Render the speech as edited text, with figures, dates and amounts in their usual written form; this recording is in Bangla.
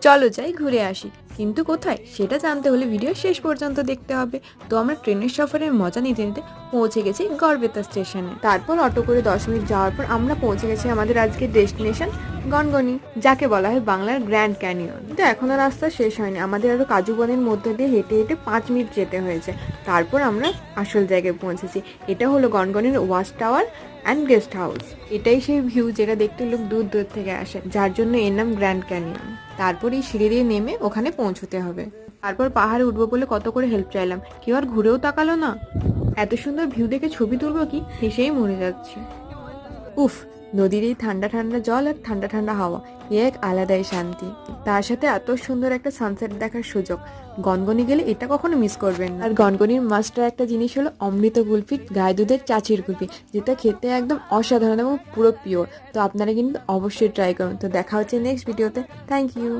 চলো যাই ঘুরে আসি, কিন্তু কোথায় সেটা জানতে হলে ভিডিও শেষ পর্যন্ত দেখতে হবে। তো আমরা ট্রেনের সফরের মজা নিতে নিতে পৌঁছে গেছি গড়বেতা স্টেশনে। তারপর অটো করে 10 মিনিট যাওয়ার পর আমরা পৌঁছে গেছি আমাদের আজকের ডেস্টিনেশন গনগনি, যাকে বলা হয় বাংলার গ্র্যান্ড ক্যানিয়ন। কিন্তু এখনো রাস্তা শেষ হয়নি, আমাদের আরো কাজু বনের মধ্যে দিয়ে হেঁটে হেঁটে 5 মিনিট যেতে হয়েছে। তারপর আমরা আসল জায়গায় পৌঁছেছি। এটা হলো গনগনির watch tower and guest house. এটাই সেই ভিউ যেটা দেখতে লোক দূর দূর থেকে আসে, যার জন্য এর নাম গ্র্যান্ড ক্যানিয়ন। তারপর এই সিঁড়ি দিয়ে নেমে ওখানে পৌঁছতে হবে। তারপর পাহাড়ে উঠবো বলে কত করে হেল্প চাইলাম, কেউ আর ঘুরেও তাকালো না। এত সুন্দর ভিউ দেখে ছবি তুলবো কি, হেসেই মরে যাচ্ছি। উফ, নদীর এই ঠান্ডা ঠান্ডা জল আর ঠান্ডা ঠান্ডা হাওয়া, এ এক আলাদাই শান্তি। তার সাথে এত সুন্দর একটা সানসেট দেখার সুযোগ, গনগনি গেলে এটা কখনো মিস করবেন না। আর গনগনির মাস্টার একটা জিনিস হলো অমৃত কুলফি, গায়ে দুধের চাচির কুলফি, যেটা খেতে একদম অসাধারণ এবং পুরো পিওর। তো আপনারা কিন্তু অবশ্যই ট্রাই করুন। তো দেখা হচ্ছে নেক্সট ভিডিওতে। Thank you.